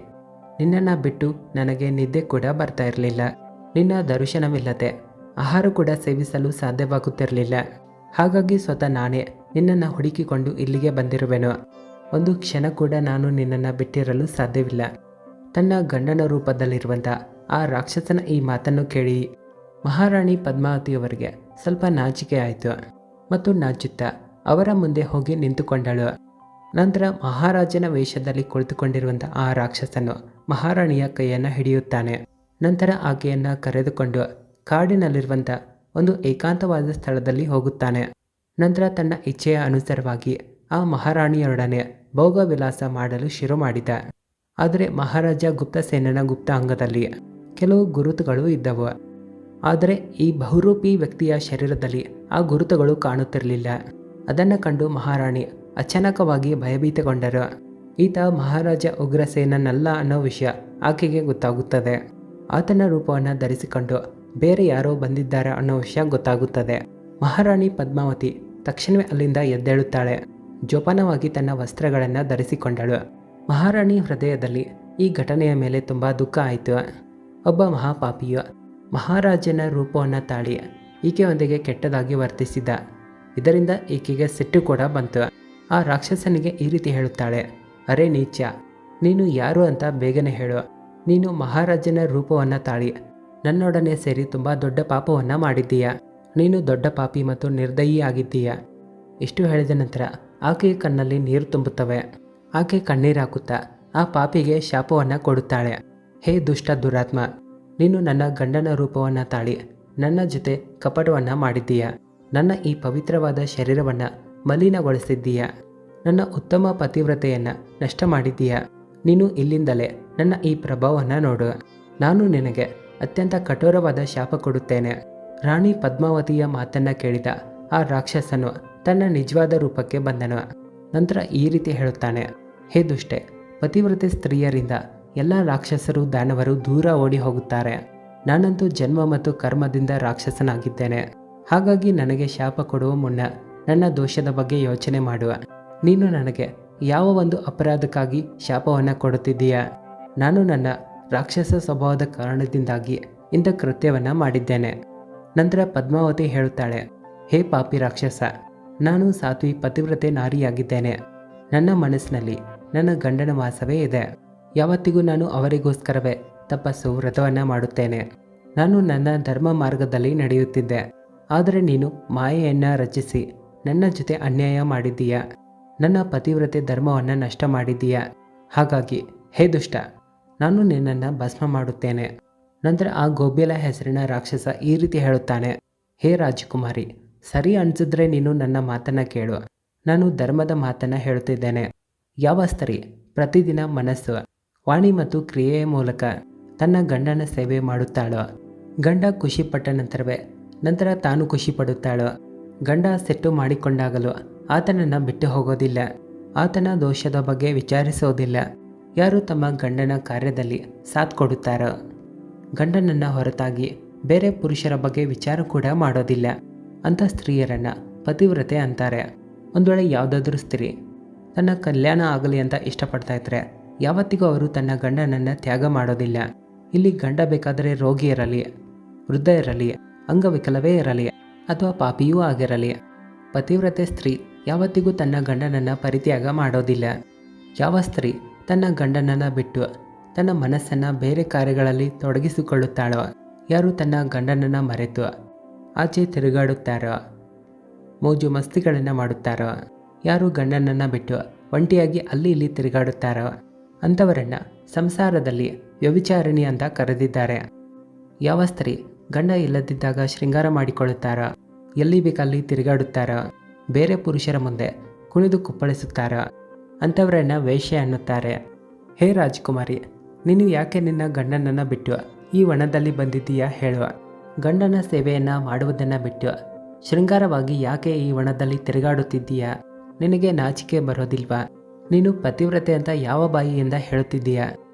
ನಿನ್ನನ್ನು ಬಿಟ್ಟು ನನಗೆ ನಿದ್ದೆ ಕೂಡ ಬರ್ತಾ ಇರಲಿಲ್ಲ. ನಿನ್ನ ದರ್ಶನವಿಲ್ಲದೆ ಆಹಾರ ಕೂಡ ಸೇವಿಸಲು ಸಾಧ್ಯವಾಗುತ್ತಿರಲಿಲ್ಲ. ಹಾಗಾಗಿ ಸ್ವತಃ ನಾನೇ ನಿನ್ನನ್ನು ಹುಡುಕಿಕೊಂಡು ಇಲ್ಲಿಗೆ ಬಂದಿರುವೆನು. ಒಂದು ಕ್ಷಣ ಕೂಡ ನಾನು ನಿನ್ನನ್ನು ಬಿಟ್ಟಿರಲು ಸಾಧ್ಯವಿಲ್ಲ. ತನ್ನ ಗಂಡನ ರೂಪದಲ್ಲಿರುವಂಥ ಆ ರಾಕ್ಷಸನ ಈ ಮಾತನ್ನು ಕೇಳಿ ಮಹಾರಾಣಿ ಪದ್ಮಾವತಿಯವರಿಗೆ ಸ್ವಲ್ಪ ನಾಚಿಕೆ ಆಯಿತು ಮತ್ತು ನಾಚುತ್ತಾ ಅವರ ಮುಂದೆ ಹೋಗಿ ನಿಂತುಕೊಂಡಳು. ನಂತರ ಮಹಾರಾಜನ ವೇಷದಲ್ಲಿ ಕುಳಿತುಕೊಂಡಿರುವಂಥ ಆ ರಾಕ್ಷಸನು ಮಹಾರಾಣಿಯ ಕೈಯನ್ನು ಹಿಡಿಯುತ್ತಾನೆ. ನಂತರ ಆಕೆಯನ್ನು ಕರೆದುಕೊಂಡು ಕಾಡಿನಲ್ಲಿರುವಂಥ ಒಂದು ಏಕಾಂತವಾದ ಸ್ಥಳದಲ್ಲಿ ಹೋಗುತ್ತಾನೆ. ನಂತರ ತನ್ನ ಇಚ್ಛೆಯ ಅನುಸಾರವಾಗಿ ಆ ಮಹಾರಾಣಿಯರೊಡನೆ ಭೋಗ ವಿಲಾಸ ಮಾಡಲು ಶುರು ಮಾಡಿದ. ಆದರೆ ಮಹಾರಾಜ ಗುಪ್ತಸೇನನ ಗುಪ್ತ ಅಂಗದಲ್ಲಿ ಕೆಲವು ಗುರುತುಗಳು ಇದ್ದವು. ಆದರೆ ಈ ಬಹುರೂಪಿ ವ್ಯಕ್ತಿಯ ಶರೀರದಲ್ಲಿ ಆ ಗುರುತುಗಳು ಕಾಣುತ್ತಿರಲಿಲ್ಲ. ಅದನ್ನು ಕಂಡು ಮಹಾರಾಣಿ ಅಚಾನಕವಾಗಿ ಭಯಭೀತಗೊಂಡರು. ಈತ ಮಹಾರಾಜ ಉಗ್ರಸೇನನಲ್ಲ ಅನ್ನೋ ವಿಷಯ ಆಕೆಗೆ ಗೊತ್ತಾಗುತ್ತದೆ. ಆತನ ರೂಪವನ್ನು ಧರಿಸಿಕೊಂಡು ಬೇರೆ ಯಾರೋ ಬಂದಿದ್ದಾರೆ ಅನ್ನೋ ವಿಷಯ ಗೊತ್ತಾಗುತ್ತದೆ. ಮಹಾರಾಣಿ ಪದ್ಮಾವತಿ ತಕ್ಷಣವೇ ಅಲ್ಲಿಂದ ಎದ್ದೇಳುತ್ತಾಳೆ. ಜೋಪಾನವಾಗಿ ತನ್ನ ವಸ್ತ್ರಗಳನ್ನು ಧರಿಸಿಕೊಂಡಳು. ಮಹಾರಾಣಿ ಹೃದಯದಲ್ಲಿ ಈ ಘಟನೆಯ ಮೇಲೆ ತುಂಬ ದುಃಖ ಆಯಿತು. ಒಬ್ಬ ಮಹಾಪಾಪಿಯು ಮಹಾರಾಜನ ರೂಪವನ್ನು ತಾಳಿ ಈಕೆಯೊಂದಿಗೆ ಕೆಟ್ಟದಾಗಿ ವರ್ತಿಸಿದ. ಇದರಿಂದ ಈಕೆಗೆ ಸಿಟ್ಟು ಕೂಡ ಬಂತು. ಆ ರಾಕ್ಷಸನಿಗೆ ಈ ರೀತಿ ಹೇಳುತ್ತಾಳೆ, ಅರೆ ನೀಚ, ನೀನು ಯಾರು ಅಂತ ಬೇಗನೆ ಹೇಳು. ನೀನು ಮಹಾರಾಜನ ರೂಪವನ್ನು ತಾಳಿ ನನ್ನೊಡನೆ ಸೇರಿ ತುಂಬ ದೊಡ್ಡ ಪಾಪವನ್ನು ಮಾಡಿದ್ದೀಯ. ನೀನು ದೊಡ್ಡ ಪಾಪಿ ಮತ್ತು ನಿರ್ದಯಿ ಆಗಿದ್ದೀಯ. ಇಷ್ಟು ಹೇಳಿದ ನಂತರ ಆಕೆಯ ಕಣ್ಣಲ್ಲಿ ನೀರು ತುಂಬುತ್ತವೆ. ಆಕೆ ಕಣ್ಣೀರು ಹಾಕುತ್ತಾ ಆ ಪಾಪಿಗೆ ಶಾಪವನ್ನು ಕೊಡುತ್ತಾಳೆ. ಹೇ ದುಷ್ಟ ದುರಾತ್ಮ, ನೀನು ನನ್ನ ಗಂಡನ ರೂಪವನ್ನು ತಾಳಿ ನನ್ನ ಜೊತೆ ಕಪಟವನ್ನು ಮಾಡಿದ್ದೀಯ. ನನ್ನ ಈ ಪವಿತ್ರವಾದ ಶರೀರವನ್ನು ಮಲಿನಗೊಳಿಸಿದ್ದೀಯ. ನನ್ನ ಉತ್ತಮ ಪತಿವ್ರತೆಯನ್ನು ನಷ್ಟ ಮಾಡಿದ್ದೀಯ. ನೀನು ಇಲ್ಲಿಂದಲೇ ನನ್ನ ಈ ಪ್ರಭಾವವನ್ನು ನೋಡು. ನಾನು ನಿನಗೆ ಅತ್ಯಂತ ಕಠೋರವಾದ ಶಾಪ ಕೊಡುತ್ತೇನೆ. ರಾಣಿ ಪದ್ಮಾವತಿಯ ಮಾತನ್ನು ಕೇಳಿದ ಆ ರಾಕ್ಷಸನು ತನ್ನ ನಿಜವಾದ ರೂಪಕ್ಕೆ ಬಂದನು. ನಂತರ ಈ ರೀತಿ ಹೇಳುತ್ತಾನೆ, ಹೇ ದುಷ್ಟೆ, ಪತಿವ್ರತೆ ಸ್ತ್ರೀಯರಿಂದ ಎಲ್ಲ ರಾಕ್ಷಸರು ದಾನವರು ದೂರ ಓಡಿ ಹೋಗುತ್ತಾರೆ. ನಾನಂತೂ ಜನ್ಮ ಮತ್ತು ಕರ್ಮದಿಂದ ರಾಕ್ಷಸನಾಗಿದ್ದೇನೆ. ಹಾಗಾಗಿ ನನಗೆ ಶಾಪ ಕೊಡುವ ಮುನ್ನ ನನ್ನ ದೋಷದ ಬಗ್ಗೆ ಯೋಚನೆ ಮಾಡುವ. ನೀನು ನನಗೆ ಯಾವ ಒಂದು ಅಪರಾಧಕ್ಕಾಗಿ ಶಾಪವನ್ನು ಕೊಡುತ್ತಿದ್ದೀಯಾ? ನಾನು ನನ್ನ ರಾಕ್ಷಸ ಸ್ವಭಾವದ ಕಾರಣದಿಂದಾಗಿ ಇಂಥ ಕೃತ್ಯವನ್ನು ಮಾಡಿದ್ದೇನೆ. ನಂತರ ಪದ್ಮಾವತಿ ಹೇಳುತ್ತಾಳೆ, ಹೇ ಪಾಪಿ ರಾಕ್ಷಸ, ನಾನು ಸಾತ್ವಿ ಪತಿವ್ರತೆ ನಾರಿಯಾಗಿದ್ದೇನೆ. ನನ್ನ ಮನಸ್ಸಿನಲ್ಲಿ ನನ್ನ ಗಂಡನ ವಾಸವೇ ಇದೆ. ಯಾವತ್ತಿಗೂ ನಾನು ಅವರಿಗೋಸ್ಕರವೇ ತಪಸ್ಸು ವ್ರತವನ್ನು ಮಾಡುತ್ತೇನೆ. ನಾನು ನನ್ನ ಧರ್ಮ ಮಾರ್ಗದಲ್ಲಿ ನಡೆಯುತ್ತಿದ್ದೆ. ಆದರೆ ನೀನು ಮಾಯೆಯನ್ನು ರಚಿಸಿ ನನ್ನ ಜೊತೆ ಅನ್ಯಾಯ ಮಾಡಿದ್ದೀಯ. ನನ್ನ ಪತಿವ್ರತೆ ಧರ್ಮವನ್ನು ನಷ್ಟ ಮಾಡಿದ್ದೀಯ. ಹಾಗಾಗಿ ಹೇ ದುಷ್ಟ, ನಾನು ನಿನ್ನನ್ನು ಭಸ್ಮ ಮಾಡುತ್ತೇನೆ. ನಂತರ ಆ ಗೋಬ್ಯಲ ಹೆಸರಿನ ರಾಕ್ಷಸ ಈ ರೀತಿ ಹೇಳುತ್ತಾನೆ, ಹೇ ರಾಜಕುಮಾರಿ, ಸರಿ ಅನಿಸಿದ್ರೆ ನೀನು ನನ್ನ ಮಾತನ್ನು ಕೇಳು. ನಾನು ಧರ್ಮದ ಮಾತನ್ನು ಹೇಳುತ್ತಿದ್ದೇನೆ. ಯಾವ ಸ್ತ್ರೀ ಪ್ರತಿದಿನ ಮನಸ್ಸು, ವಾಣಿ ಮತ್ತು ಕ್ರಿಯೆಯ ಮೂಲಕ ತನ್ನ ಗಂಡನ ಸೇವೆ ಮಾಡುತ್ತಾಳೋ, ಗಂಡ ಖುಷಿಪಟ್ಟ ನಂತರ ತಾನು ಖುಷಿ ಪಡುತ್ತಾಳೋ, ಗಂಡ ಸೆಟ್ಟು ಮಾಡಿಕೊಂಡಾಗಲೂ ಆತನನ್ನು ಬಿಟ್ಟು ಹೋಗೋದಿಲ್ಲ, ಆತನ ದೋಷದ ಬಗ್ಗೆ ವಿಚಾರಿಸೋದಿಲ್ಲ, ಯಾರು ತಮ್ಮ ಗಂಡನ ಕಾರ್ಯದಲ್ಲಿ ಸಾಥ್ ಕೊಡುತ್ತಾರೋ, ಗಂಡನನ್ನು ಹೊರತಾಗಿ ಬೇರೆ ಪುರುಷರ ಬಗ್ಗೆ ವಿಚಾರ ಕೂಡ ಮಾಡೋದಿಲ್ಲ, ಅಂಥ ಸ್ತ್ರೀಯರನ್ನು ಪತಿವ್ರತೆ ಅಂತಾರೆ. ಒಂದು ವೇಳೆ ಯಾವುದಾದ್ರೂ ಸ್ತ್ರೀ ತನ್ನ ಕಲ್ಯಾಣ ಆಗಲಿ ಅಂತ ಇಷ್ಟಪಡ್ತಾ ಇದ್ರೆ ಯಾವತ್ತಿಗೂ ಅವರು ತನ್ನ ಗಂಡನನ್ನು ತ್ಯಾಗ ಮಾಡೋದಿಲ್ಲ. ಇಲ್ಲಿ ಗಂಡ ಬೇಕಾದರೆ ರೋಗಿ ಇರಲಿ, ವೃದ್ಧ ಇರಲಿ, ಅಂಗವಿಕಲವೇ ಇರಲಿ ಅಥವಾ ಪಾಪಿಯೂ ಆಗಿರಲಿ, ಪತಿವ್ರತೆ ಸ್ತ್ರೀ ಯಾವತ್ತಿಗೂ ತನ್ನ ಗಂಡನನ್ನು ಪರಿತ್ಯಾಗ ಮಾಡೋದಿಲ್ಲ. ಯಾವ ಸ್ತ್ರೀ ತನ್ನ ಗಂಡನನ್ನು ಬಿಟ್ಟು ತನ್ನ ಮನಸ್ಸನ್ನು ಬೇರೆ ಕಾರ್ಯಗಳಲ್ಲಿ ತೊಡಗಿಸಿಕೊಳ್ಳುತ್ತಾಳೋ, ಯಾರು ತನ್ನ ಗಂಡನನ್ನು ಮರೆತು ಆಚೆ ತಿರುಗಾಡುತ್ತಾರೋ, ಮೋಜು ಮಸ್ತಿಗಳನ್ನು ಮಾಡುತ್ತಾರೋ, ಯಾರು ಗಂಡನನ್ನು ಬಿಟ್ಟು ಒಂಟಿಯಾಗಿ ಅಲ್ಲಿ ಇಲ್ಲಿ ತಿರುಗಾಡುತ್ತಾರೋ ಅಂಥವರನ್ನು ಸಂಸಾರದಲ್ಲಿ ವ್ಯಭಿಚಾರಿಣಿ ಅಂತ ಕರೆದಿದ್ದಾರೆ. ಯಾವ ಸ್ತ್ರೀ ಗಂಡ ಇಲ್ಲದಿದ್ದಾಗ ಶೃಂಗಾರ ಮಾಡಿಕೊಳ್ಳುತ್ತಾರೋ, ಎಲ್ಲಿ ಬೇಕಲ್ಲಿ ತಿರುಗಾಡುತ್ತಾರೋ, ಬೇರೆ ಪುರುಷರ ಮುಂದೆ ಕುಣಿದು ಕುಪ್ಪಳಿಸುತ್ತಾರೋ ಅಂಥವರನ್ನು ವೇಶ್ಯೆ ಅನ್ನುತ್ತಾರೆ. ಹೇ ರಾಜಕುಮಾರಿ, ನೀನು ಯಾಕೆ ನಿನ್ನ ಗಂಡನನ್ನು ಬಿಟ್ಟು ಈ ವನದಲ್ಲಿ ಬಂದಿದ್ದೀಯಾ ಹೇಳುವ. ಗಂಡನ ಸೇವೆಯನ್ನು ಮಾಡುವುದನ್ನು ಬಿಟ್ಟು ಶೃಂಗಾರವಾಗಿ ಯಾಕೆ ಈ ವನದಲ್ಲಿ ತಿರುಗಾಡುತ್ತಿದ್ದೀಯಾ? ನಿನಗೆ ನಾಚಿಕೆ ಬರೋದಿಲ್ವಾ? ನೀನು ಪತಿವ್ರತೆ ಅಂತ ಯಾವ ಬಾಯಿಯಿಂದ ಹೇಳುತ್ತಿದ್ದೀಯಾ?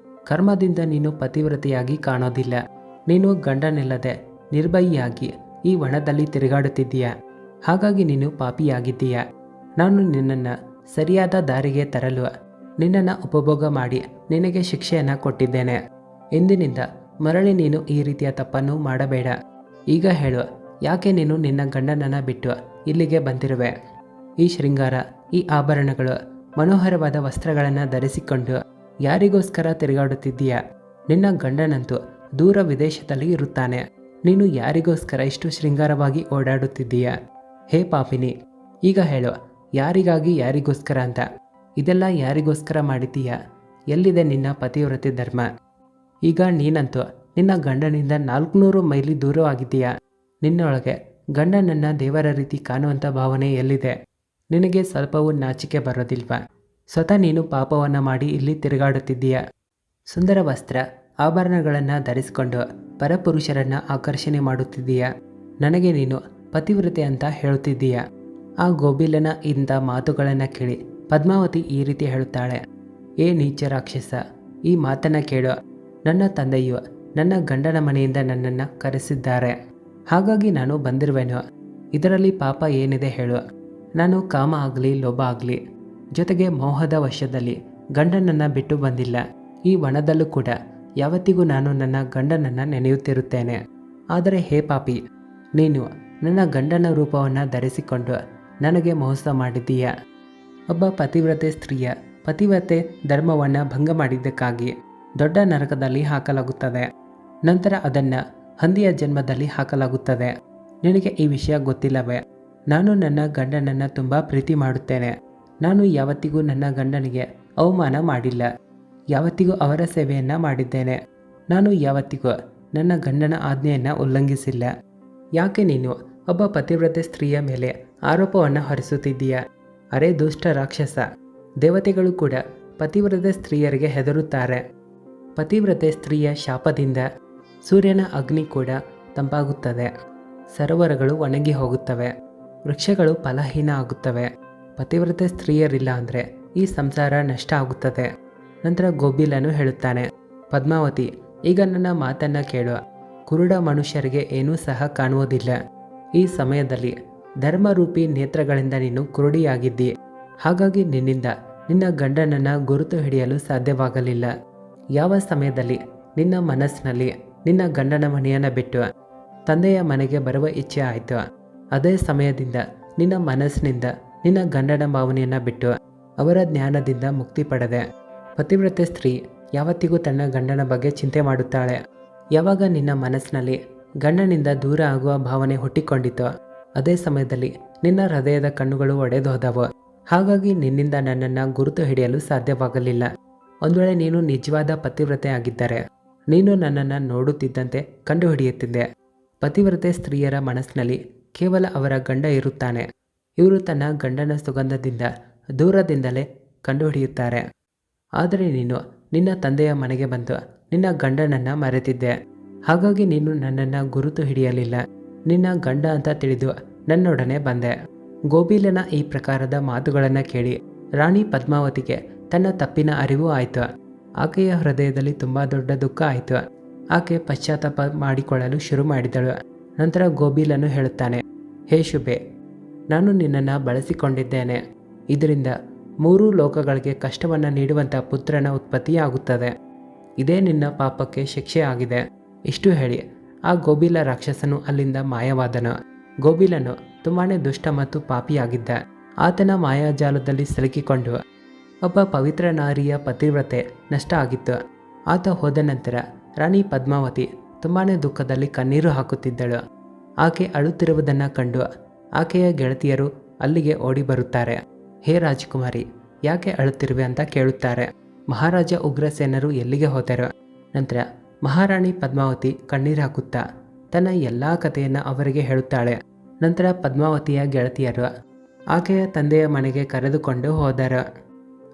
ಕರ್ಮದಿಂದ ನೀನು ಪತಿವ್ರತೆಯಾಗಿ ಕಾಣೋದಿಲ್ಲ. ನೀನು ಗಂಡನಿಲ್ಲದೆ ನಿರ್ಭಯಿಯಾಗಿ ಈ ವನದಲ್ಲಿ ತಿರುಗಾಡುತ್ತಿದ್ದೀಯಾ, ಹಾಗಾಗಿ ನೀನು ಪಾಪಿಯಾಗಿದ್ದೀಯಾ. ನಾನು ನಿನ್ನನ್ನು ಸರಿಯಾದ ದಾರಿಗೆ ತರಲು ನಿನ್ನನ್ನು ಉಪಭೋಗ ಮಾಡಿ ನಿನಗೆ ಶಿಕ್ಷೆಯನ್ನು ಕೊಟ್ಟಿದ್ದೇನೆ. ಇಂದಿನಿಂದ ಮರಳಿ ನೀನು ಈ ರೀತಿಯ ತಪ್ಪನ್ನು ಮಾಡಬೇಡ. ಈಗ ಹೇಳು, ಯಾಕೆ ನೀನು ನಿನ್ನ ಗಂಡನನ್ನು ಬಿಟ್ಟು ಇಲ್ಲಿಗೆ ಬಂದಿರುವೆ? ಈ ಶೃಂಗಾರ, ಈ ಆಭರಣಗಳು, ಮನೋಹರವಾದ ವಸ್ತ್ರಗಳನ್ನು ಧರಿಸಿಕೊಂಡು ಯಾರಿಗೋಸ್ಕರ ತಿರುಗಾಡುತ್ತಿದ್ದೀಯಾ? ನಿನ್ನ ಗಂಡನಂತೂ ದೂರ ವಿದೇಶದಲ್ಲಿ ಇರುತ್ತಾನೆ. ನೀನು ಯಾರಿಗೋಸ್ಕರ ಇಷ್ಟು ಶೃಂಗಾರವಾಗಿ ಓಡಾಡುತ್ತಿದ್ದೀಯಾ? ಹೇ ಪಾಪಿನಿ, ಈಗ ಹೇಳು, ಯಾರಿಗಾಗಿ, ಯಾರಿಗೋಸ್ಕರ ಅಂತ? ಇದೆಲ್ಲ ಯಾರಿಗೋಸ್ಕರ ಮಾಡಿದ್ದೀಯಾ? ಎಲ್ಲಿದೆ ನಿನ್ನ ಪತಿವ್ರತೆ ಧರ್ಮ? ಈಗ ನೀನಂತೂ ನಿನ್ನ ಗಂಡನಿಂದ 400 ಮೈಲಿ ದೂರವಾಗಿದ್ದೀಯಾ. ನಿನ್ನೊಳಗೆ ಗಂಡನನ್ನು ದೇವರ ರೀತಿ ಕಾಣುವಂಥ ಭಾವನೆ ಎಲ್ಲಿದೆ? ನಿನಗೆ ಸ್ವಲ್ಪವೂ ನಾಚಿಕೆ ಬರೋದಿಲ್ವಾ? ಸ್ವತಃ ನೀನು ಪಾಪವನ್ನು ಮಾಡಿ ಇಲ್ಲಿ ತಿರುಗಾಡುತ್ತಿದ್ದೀಯಾ. ಸುಂದರ ವಸ್ತ್ರ ಆಭರಣಗಳನ್ನು ಧರಿಸಿಕೊಂಡು ಪರಪುರುಷರನ್ನು ಆಕರ್ಷಣೆ ಮಾಡುತ್ತಿದ್ದೀಯಾ. ನನಗೆ ನೀನು ಪತಿವ್ರತೆ ಅಂತ ಹೇಳುತ್ತಿದ್ದೀಯಾ. ಆ ಗೋಬಿಲನ ಇಂಥ ಮಾತುಗಳನ್ನು ಕೇಳಿ ಪದ್ಮಾವತಿ ಈ ರೀತಿ ಹೇಳುತ್ತಾಳೆ. ಏ ನೀಚ ರಾಕ್ಷಸ, ಈ ಮಾತನ್ನು ಕೇಳು. ನನ್ನ ತಂದೆಯು ನನ್ನ ಗಂಡನ ಮನೆಯಿಂದ ನನ್ನನ್ನು ಕರೆಸಿದ್ದಾರೆ, ಹಾಗಾಗಿ ನಾನು ಬಂದಿರುವೆನು. ಇದರಲ್ಲಿ ಪಾಪ ಏನಿದೆ ಹೇಳು? ನಾನು ಕಾಮ ಆಗಲಿ, ಲೋಭ ಆಗಲಿ, ಜೊತೆಗೆ ಮೋಹದ ವಶದಲ್ಲಿ ಗಂಡನನ್ನು ಬಿಟ್ಟು ಬಂದಿಲ್ಲ. ಈ ವನದಲ್ಲೂ ಕೂಡ ಯಾವತ್ತಿಗೂ ನಾನು ನನ್ನ ಗಂಡನನ್ನು ನೆನೆಯುತ್ತಿರುತ್ತೇನೆ. ಆದರೆ ಹೇ ಪಾಪಿ, ನೀನು ನನ್ನ ಗಂಡನ ರೂಪವನ್ನು ಧರಿಸಿಕೊಂಡು ನನಗೆ ಮೋಸ ಮಾಡಿದ್ದೀಯ. ಒಬ್ಬ ಪತಿವ್ರತೆ ಸ್ತ್ರೀಯ ಪತಿವ್ರತೆ ಧರ್ಮವನ್ನು ಭಂಗ ಮಾಡಿದ್ದಕ್ಕಾಗಿ ದೊಡ್ಡ ನರಕದಲ್ಲಿ ಹಾಕಲಾಗುತ್ತದೆ. ನಂತರ ಅದನ್ನು ಹಂದಿಯ ಜನ್ಮದಲ್ಲಿ ಹಾಕಲಾಗುತ್ತದೆ. ನಿನಗೆ ಈ ವಿಷಯ ಗೊತ್ತಿಲ್ಲವೇ? ನಾನು ನನ್ನ ಗಂಡನನ್ನು ತುಂಬ ಪ್ರೀತಿ ಮಾಡುತ್ತೇನೆ. ನಾನು ಯಾವತ್ತಿಗೂ ನನ್ನ ಗಂಡನಿಗೆ ಅವಮಾನ ಮಾಡಿಲ್ಲ. ಯಾವತ್ತಿಗೂ ಅವರ ಸೇವೆಯನ್ನು ಮಾಡಿದ್ದೇನೆ. ನಾನು ಯಾವತ್ತಿಗೂ ನನ್ನ ಗಂಡನ ಆಜ್ಞೆಯನ್ನು ಉಲ್ಲಂಘಿಸಿಲ್ಲ. ಯಾಕೆ ನೀನು ಒಬ್ಬ ಪತಿವ್ರತೆ ಸ್ತ್ರೀಯ ಮೇಲೆ ಆರೋಪವನ್ನು ಹೊರಿಸುತ್ತಿದ್ದೀಯಾ? ಅರೆ ದುಷ್ಟ ರಾಕ್ಷಸ, ದೇವತೆಗಳು ಕೂಡ ಪತಿವ್ರತೆ ಸ್ತ್ರೀಯರಿಗೆ ಹೆದರುತ್ತಾರೆ. ಪತಿವ್ರತೆ ಸ್ತ್ರೀಯ ಶಾಪದಿಂದ ಸೂರ್ಯನ ಅಗ್ನಿ ಕೂಡ ತಂಪಾಗುತ್ತದೆ, ಸರೋವರಗಳು ಒಣಗಿ ಹೋಗುತ್ತವೆ, ವೃಕ್ಷಗಳು ಫಲಹೀನ ಆಗುತ್ತವೆ. ಪತಿವ್ರತೆ ಸ್ತ್ರೀಯರಿಲ್ಲ ಅಂದರೆ ಈ ಸಂಸಾರ ನಷ್ಟ ಆಗುತ್ತದೆ. ನಂತರ ಗೋಬಿಲನು ಹೇಳುತ್ತಾನೆ, ಪದ್ಮಾವತಿ, ಈಗ ನನ್ನ ಮಾತನ್ನು ಕೇಳು. ಕುರುಡ ಮನುಷ್ಯರಿಗೆ ಏನೂ ಸಹ ಕಾಣುವುದಿಲ್ಲ. ಈ ಸಮಯದಲ್ಲಿ ಧರ್ಮರೂಪಿ ನೇತ್ರಗಳಿಂದ ನೀನು ಕುರುಡಿಯಾಗಿದ್ದಿ. ಹಾಗಾಗಿ ನಿನ್ನಿಂದ ನಿನ್ನ ಗಂಡನನ್ನು ಗುರುತು ಹಿಡಿಯಲು ಸಾಧ್ಯವಾಗಲಿಲ್ಲ. ಯಾವ ಸಮಯದಲ್ಲಿ ನಿನ್ನ ಮನಸ್ಸಿನಲ್ಲಿ ನಿನ್ನ ಗಂಡನ ಮನೆಯನ್ನು ಬಿಟ್ಟು ತಂದೆಯ ಮನೆಗೆ ಬರುವ ಇಚ್ಛೆ ಆಯಿತು, ಅದೇ ಸಮಯದಿಂದ ನಿನ್ನ ಮನಸ್ಸಿನಿಂದ ನಿನ್ನ ಗಂಡನ ಭಾವನೆಯನ್ನು ಬಿಟ್ಟು ಅವರ ಜ್ಞಾನದಿಂದ ಮುಕ್ತಿ ಪಡೆದೆ. ಪತಿವ್ರತೆ ಸ್ತ್ರೀ ಯಾವತ್ತಿಗೂ ತನ್ನ ಗಂಡನ ಬಗ್ಗೆ ಚಿಂತೆ ಮಾಡುತ್ತಾಳೆ. ಯಾವಾಗ ನಿನ್ನ ಮನಸ್ಸಿನಲ್ಲಿ ಗಂಡನಿಂದ ದೂರ ಆಗುವ ಭಾವನೆ ಹುಟ್ಟಿಕೊಂಡಿತೋ ಅದೇ ಸಮಯದಲ್ಲಿ ನಿನ್ನ ಹೃದಯದ ಕಣ್ಣುಗಳು ಒಡೆದು ಹೋದವು. ಹಾಗಾಗಿ ನಿನ್ನಿಂದ ನನ್ನನ್ನು ಗುರುತು ಹಿಡಿಯಲು ಸಾಧ್ಯವಾಗಲಿಲ್ಲ. ಒಂದು ವೇಳೆ ನೀನು ನಿಜವಾದ ಪತಿವ್ರತೆ ಆಗಿದ್ದರೆ ನೀನು ನನ್ನನ್ನು ನೋಡುತ್ತಿದ್ದಂತೆ ಕಂಡುಹಿಡಿಯುತ್ತಿದ್ದೆ. ಪತಿವ್ರತೆ ಸ್ತ್ರೀಯರ ಮನಸ್ಸಿನಲ್ಲಿ ಕೇವಲ ಅವರ ಗಂಡ ಇರುತ್ತಾನೆ. ಇವರು ತನ್ನ ಗಂಡನ ಸುಗಂಧದಿಂದ ದೂರದಿಂದಲೇ ಕಂಡುಹಿಡಿಯುತ್ತಾರೆ. ಆದರೆ ನೀನು ನಿನ್ನ ತಂದೆಯ ಮನೆಗೆ ಬಂದು ನಿನ್ನ ಗಂಡನನ್ನು ಮರೆತಿದ್ದೆ. ಹಾಗಾಗಿ ನೀನು ನನ್ನನ್ನು ಗುರುತು ಹಿಡಿಯಲಿಲ್ಲ. ನಿನ್ನ ಗಂಡ ಅಂತ ತಿಳಿದು ನನ್ನೊಡನೆ ಬಂದೆ. ಗೋಬಿಲನ ಈ ಪ್ರಕಾರದ ಮಾತುಗಳನ್ನು ಕೇಳಿ ರಾಣಿ ಪದ್ಮಾವತಿಗೆ ತನ್ನ ತಪ್ಪಿನ ಅರಿವು ಆಯಿತು. ಆಕೆಯ ಹೃದಯದಲ್ಲಿ ತುಂಬ ದೊಡ್ಡ ದುಃಖ ಆಯಿತು. ಆಕೆ ಪಶ್ಚಾತ್ತಾಪ ಮಾಡಿಕೊಳ್ಳಲು ಶುರು ಮಾಡಿದಳು. ನಂತರ ಗೋಬಿಲನು ಹೇಳುತ್ತಾನೆ, ಹೇ ಶುಭೆ, ನಾನು ನಿನ್ನನ್ನು ಬಳಸಿಕೊಂಡಿದ್ದೇನೆ. ಇದರಿಂದ 3 ಲೋಕಗಳಿಗೆ ಕಷ್ಟವನ್ನು ನೀಡುವಂಥ ಪುತ್ರನ ಉತ್ಪತ್ತಿಯಾಗುತ್ತದೆ. ಇದೇ ನಿನ್ನ ಪಾಪಕ್ಕೆ ಶಿಕ್ಷೆ ಆಗಿದೆ. ಇಷ್ಟು ಹೇಳಿ ಆ ಗೋಬಿಲ ರಾಕ್ಷಸನು ಅಲ್ಲಿಂದ ಮಾಯವಾದನು. ಗೋಬಿಲನು ತುಂಬಾ ದುಷ್ಟ ಮತ್ತು ಪಾಪಿಯಾಗಿದ್ದ. ಆತನ ಮಾಯಾಜಾಲದಲ್ಲಿ ಸಿಲುಕಿಕೊಂಡು ಒಬ್ಬ ಪವಿತ್ರ ನಾರಿಯ ಪತಿವ್ರತೆ ನಷ್ಟ ಆಗಿತ್ತು. ಆತ ಹೋದ ನಂತರ ರಾಣಿ ಪದ್ಮಾವತಿ ತುಂಬಾ ದುಃಖದಲ್ಲಿ ಕಣ್ಣೀರು ಹಾಕುತ್ತಿದ್ದಳು. ಆಕೆ ಅಳುತ್ತಿರುವುದನ್ನು ಕಂಡು ಆಕೆಯ ಗೆಳತಿಯರು ಅಲ್ಲಿಗೆ ಓಡಿ ಬರುತ್ತಾರೆ. ಹೇ ರಾಜಕುಮಾರಿ, ಯಾಕೆ ಅಳುತ್ತಿರುವೆ ಅಂತ ಕೇಳುತ್ತಾರೆ. ಮಹಾರಾಜ ಉಗ್ರಸೇನರು ಎಲ್ಲಿಗೆ ಹೋದರು? ನಂತರ ಮಹಾರಾಣಿ ಪದ್ಮಾವತಿ ಕಣ್ಣೀರು ಹಾಕುತ್ತಾ ತನ್ನ ಎಲ್ಲ ಕಥೆಯನ್ನು ಅವರಿಗೆ ಹೇಳುತ್ತಾಳೆ. ನಂತರ ಪದ್ಮಾವತಿಯ ಗೆಳತಿಯರು ಆಕೆಯ ತಂದೆಯ ಮನೆಗೆ ಕರೆದುಕೊಂಡು ಹೋದರು.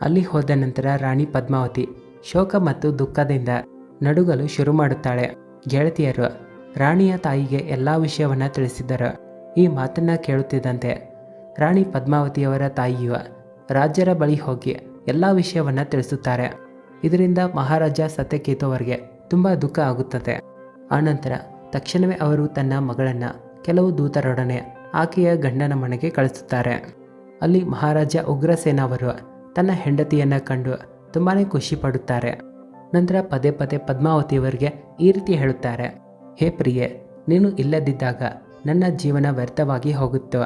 ಅಲ್ಲಿ ಹೋದ ನಂತರ ರಾಣಿ ಪದ್ಮಾವತಿ ಶೋಕ ಮತ್ತು ದುಃಖದಿಂದ ನಡುಗಲು ಶುರು ಮಾಡುತ್ತಾಳೆ. ಗೆಳತಿಯರು ರಾಣಿಯ ತಾಯಿಗೆ ಎಲ್ಲ ವಿಷಯವನ್ನು ತಿಳಿಸಿದರು. ಈ ಮಾತನ್ನು ಕೇಳುತ್ತಿದ್ದಂತೆ ರಾಣಿ ಪದ್ಮಾವತಿಯವರ ತಾಯಿಯು ರಾಜರ ಬಳಿ ಹೋಗಿ ಎಲ್ಲ ವಿಷಯವನ್ನು ತಿಳಿಸುತ್ತಾರೆ. ಇದರಿಂದ ಮಹಾರಾಜ ಸತ್ಯಕೇತು ಅವರಿಗೆ ತುಂಬ ದುಃಖ ಆಗುತ್ತದೆ. ಆನಂತರ ತಕ್ಷಣವೇ ಅವರು ತನ್ನ ಮಗಳನ್ನು ಕೆಲವು ದೂತರೊಡನೆ ಆಕೆಯ ಗಂಡನ ಮನೆಗೆ ಕಳಿಸುತ್ತಾರೆ. ಅಲ್ಲಿ ಮಹಾರಾಜ ಉಗ್ರಸೇನ ಅವರು ತನ್ನ ಹೆಂಡತಿಯನ್ನು ಕಂಡು ತುಂಬಾ ಖುಷಿ ಪಡುತ್ತಾರೆ. ನಂತರ ಪದೇ ಪದೇ ಪದ್ಮಾವತಿಯವರಿಗೆ ಈ ರೀತಿ ಹೇಳುತ್ತಾರೆ, ಹೇ ಪ್ರಿಯೆ, ನೀನು ಇಲ್ಲದಿದ್ದಾಗ ನನ್ನ ಜೀವನ ವ್ಯರ್ಥವಾಗಿ ಹೋಗುತ್ತೋ.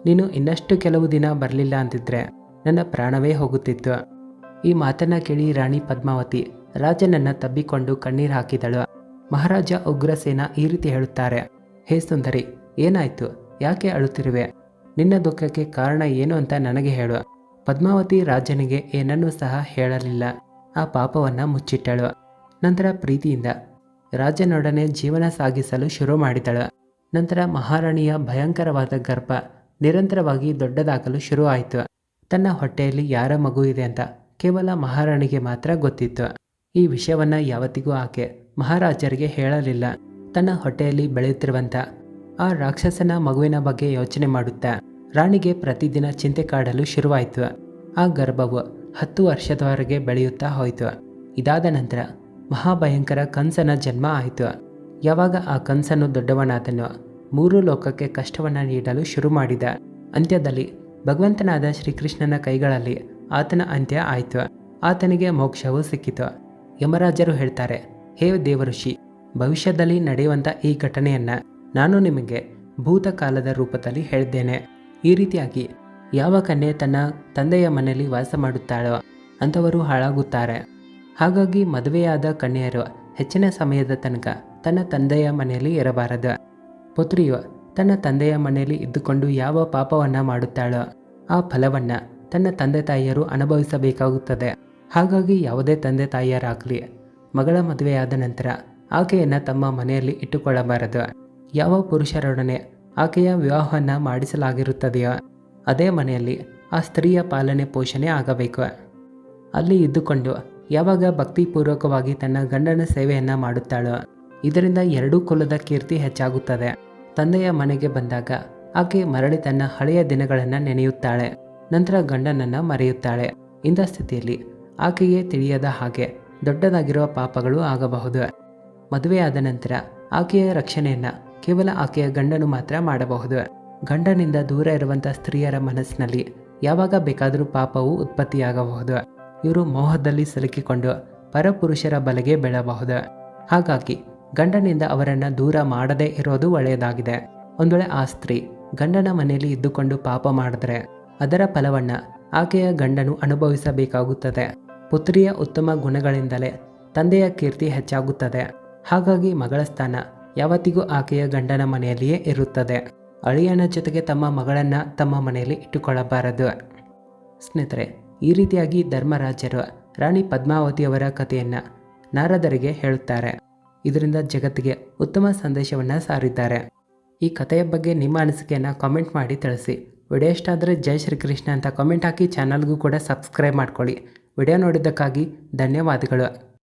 ನೀನು ಇನ್ನಷ್ಟು ಕೆಲವು ದಿನ ಬರಲಿಲ್ಲ ಅಂತಿದ್ರೆ ನನ್ನ ಪ್ರಾಣವೇ ಹೋಗುತ್ತಿತ್ತು. ಈ ಮಾತನ್ನು ಕೇಳಿ ರಾಣಿ ಪದ್ಮಾವತಿ ರಾಜನನ್ನು ತಬ್ಬಿಕೊಂಡು ಕಣ್ಣೀರು ಹಾಕಿದಳು. ಮಹಾರಾಜ ಉಗ್ರಸೇನ ಈ ರೀತಿ ಹೇಳುತ್ತಾರೆ, ಹೇ ಸುಂದರಿ, ಏನಾಯಿತು? ಯಾಕೆ ಅಳುತ್ತಿರುವೆ? ನಿನ್ನ ದುಃಖಕ್ಕೆ ಕಾರಣ ಏನು ಅಂತ ನನಗೆ ಹೇಳು. ಪದ್ಮಾವತಿ ರಾಜನಿಗೆ ಏನನ್ನೂ ಸಹ ಹೇಳಲಿಲ್ಲ. ಆ ಪಾಪವನ್ನು ಮುಚ್ಚಿಟ್ಟಳು. ನಂತರ ಪ್ರೀತಿಯಿಂದ ರಾಜನೊಡನೆ ಜೀವನ ಸಾಗಿಸಲು ಶುರು ಮಾಡಿದಳು. ನಂತರ ಮಹಾರಾಣಿಯ ಭಯಂಕರವಾದ ಗರ್ಭ ನಿರಂತರವಾಗಿ ದೊಡ್ಡದಾಗಲು ಶುರು ಆಯಿತು. ತನ್ನ ಹೊಟ್ಟೆಯಲ್ಲಿ ಯಾರ ಮಗು ಇದೆ ಅಂತ ಕೇವಲ ಮಹಾರಾಣಿಗೆ ಮಾತ್ರ ಗೊತ್ತಿತ್ತು. ಈ ವಿಷಯವನ್ನು ಯಾವತ್ತಿಗೂ ಆಕೆ ಮಹಾರಾಜರಿಗೆ ಹೇಳಲಿಲ್ಲ. ತನ್ನ ಹೊಟ್ಟೆಯಲ್ಲಿ ಬೆಳೆಯುತ್ತಿರುವಂಥ ಆ ರಾಕ್ಷಸನ ಮಗುವಿನ ಬಗ್ಗೆ ಯೋಚನೆ ಮಾಡುತ್ತಾ ರಾಣಿಗೆ ಪ್ರತಿದಿನ ಚಿಂತೆ ಕಾಡಲು ಶುರುವಾಯಿತು. ಆ ಗರ್ಭವು 10 ವರ್ಷದವರೆಗೆ ಬೆಳೆಯುತ್ತಾ ಹೋಯಿತು. ಇದಾದ ನಂತರ ಮಹಾಭಯಂಕರ ಕಂಸನ ಜನ್ಮ ಆಯಿತು. ಯಾವಾಗ ಆ ಕಂಸನು ದೊಡ್ಡವನಾದನೋ 3 ಲೋಕಕ್ಕೆ ಕಷ್ಟವನ್ನು ನೀಡಲು ಶುರು ಮಾಡಿದ. ಅಂತ್ಯದಲ್ಲಿ ಭಗವಂತನಾದ ಶ್ರೀಕೃಷ್ಣನ ಕೈಗಳಲ್ಲಿ ಆತನ ಅಂತ್ಯ ಆಯಿತು. ಆತನಿಗೆ ಮೋಕ್ಷವು ಸಿಕ್ಕಿತು. ಯಮರಾಜರು ಹೇಳ್ತಾರೆ, ಹೇ ದೇವಋಷಿ, ಭವಿಷ್ಯದಲ್ಲಿ ನಡೆಯುವಂಥ ಈ ಘಟನೆಯನ್ನು ನಾನು ನಿಮಗೆ ಭೂತಕಾಲದ ರೂಪದಲ್ಲಿ ಹೇಳಿದ್ದೇನೆ. ಈ ರೀತಿಯಾಗಿ ಯಾವ ಕನ್ಯೆ ತನ್ನ ತಂದೆಯ ಮನೆಯಲ್ಲಿ ವಾಸ ಮಾಡುತ್ತಾಳೋ ಅಂಥವರು ಹಾಳಾಗುತ್ತಾರೆ. ಹಾಗಾಗಿ ಮದುವೆಯಾದ ಕನ್ಯೆಯರು ಹೆಚ್ಚಿನ ಸಮಯದ ತನಕ ತನ್ನ ತಂದೆಯ ಮನೆಯಲ್ಲಿ ಇರಬಾರದು. ಪುತ್ರಿಯು ತನ್ನ ತಂದೆಯ ಮನೆಯಲ್ಲಿ ಇದ್ದುಕೊಂಡು ಯಾವ ಪಾಪವನ್ನು ಮಾಡುತ್ತಾಳೋ ಆ ಫಲವನ್ನು ತನ್ನ ತಂದೆ ತಾಯಿಯರು ಅನುಭವಿಸಬೇಕಾಗುತ್ತದೆ. ಹಾಗಾಗಿ ಯಾವುದೇ ತಂದೆ ತಾಯಿಯರಾಗಲಿ ಮಗಳ ಮದುವೆಯಾದ ನಂತರ ಆಕೆಯನ್ನು ತಮ್ಮ ಮನೆಯಲ್ಲಿ ಇಟ್ಟುಕೊಳ್ಳಬಾರದು. ಯಾವ ಪುರುಷರೊಡನೆ ಆಕೆಯ ವಿವಾಹವನ್ನು ಮಾಡಿಸಲಾಗಿರುತ್ತದೆಯೋ ಅದೇ ಮನೆಯಲ್ಲಿ ಆ ಸ್ತ್ರೀಯ ಪಾಲನೆ ಪೋಷಣೆ ಆಗಬೇಕು. ಅಲ್ಲಿ ಇದ್ದುಕೊಂಡು ಯಾವಾಗ ಭಕ್ತಿಪೂರ್ವಕವಾಗಿ ತನ್ನ ಗಂಡನ ಸೇವೆಯನ್ನು ಮಾಡುತ್ತಾಳೋ ಇದರಿಂದ ಎರಡೂ ಕುಲದ ಕೀರ್ತಿ ಹೆಚ್ಚಾಗುತ್ತದೆ. ತಂದೆಯ ಮನೆಗೆ ಬಂದಾಗ ಆಕೆ ಮರಳಿ ತನ್ನ ಹಳೆಯ ದಿನಗಳನ್ನು ನೆನೆಯುತ್ತಾಳೆ. ನಂತರ ಗಂಡನನ್ನು ಮರೆಯುತ್ತಾಳೆ. ಇಂಥ ಸ್ಥಿತಿಯಲ್ಲಿ ಆಕೆಗೆ ತಿಳಿಯದ ಹಾಗೆ ದೊಡ್ಡದಾಗಿರುವ ಪಾಪಗಳು ಆಗಬಹುದು. ಮದುವೆಯಾದ ನಂತರ ಆಕೆಯ ರಕ್ಷಣೆಯನ್ನು ಕೇವಲ ಆಕೆಯ ಗಂಡನು ಮಾತ್ರ ಮಾಡಬಹುದು. ಗಂಡನಿಂದ ದೂರ ಇರುವಂಥ ಸ್ತ್ರೀಯರ ಮನಸ್ಸಿನಲ್ಲಿ ಯಾವಾಗ ಬೇಕಾದರೂ ಪಾಪವು ಉತ್ಪತ್ತಿಯಾಗಬಹುದು. ಇವರು ಮೋಹದಲ್ಲಿ ಸಿಲುಕಿಕೊಂಡು ಪರಪುರುಷರ ಬಲೆಗೆ ಬೀಳಬಹುದು. ಹಾಗಾಗಿ ಗಂಡನಿಂದ ಅವರನ್ನು ದೂರ ಮಾಡದೇ ಇರೋದು ಒಳ್ಳೆಯದಾಗಿದೆ. ಒಂದು ವೇಳೆ ಆ ಸ್ತ್ರೀ ಗಂಡನ ಮನೆಯಲ್ಲಿ ಇದ್ದುಕೊಂಡು ಪಾಪ ಮಾಡಿದ್ರೆ ಅದರ ಫಲವನ್ನು ಆಕೆಯ ಗಂಡನು ಅನುಭವಿಸಬೇಕಾಗುತ್ತದೆ. ಪುತ್ರಿಯ ಉತ್ತಮ ಗುಣಗಳಿಂದಲೇ ತಂದೆಯ ಕೀರ್ತಿ ಹೆಚ್ಚಾಗುತ್ತದೆ. ಹಾಗಾಗಿ ಮಗಳ ಸ್ಥಾನ ಯಾವತ್ತಿಗೂ ಆಕೆಯ ಗಂಡನ ಮನೆಯಲ್ಲಿಯೇ ಇರುತ್ತದೆ. ಅಳಿಯನ ಜೊತೆಗೆ ತಮ್ಮ ಮಗಳನ್ನು ತಮ್ಮ ಮನೆಯಲ್ಲಿ ಇಟ್ಟುಕೊಳ್ಳಬಾರದು. ಸ್ನೇಹಿತರೆ, ಈ ರೀತಿಯಾಗಿ ಧರ್ಮರಾಜರು ರಾಣಿ ಪದ್ಮಾವತಿಯವರ ಕಥೆಯನ್ನು ನಾರದರಿಗೆ ಹೇಳುತ್ತಾರೆ. ಇದರಿಂದ ಜಗತ್ತಿಗೆ ಉತ್ತಮ ಸಂದೇಶವನ್ನು ಸಾರಿದ್ದಾರೆ. ಈ ಕಥೆಯ ಬಗ್ಗೆ ನಿಮ್ಮ ಅನಿಸಿಕೆಯನ್ನು ಕಾಮೆಂಟ್ ಮಾಡಿ ತಿಳಿಸಿ. ವಿಡಿಯೋ ಇಷ್ಟ ಆದರೆ ಜೈ ಶ್ರೀಕೃಷ್ಣ ಅಂತ ಕಾಮೆಂಟ್ ಹಾಕಿ ಚಾನಲ್ಗೂ ಕೂಡ ಸಬ್ಸ್ಕ್ರೈಬ್ ಮಾಡ್ಕೊಳ್ಳಿ. ವಿಡಿಯೋ ನೋಡಿದ್ದಕ್ಕಾಗಿ ಧನ್ಯವಾದಗಳು.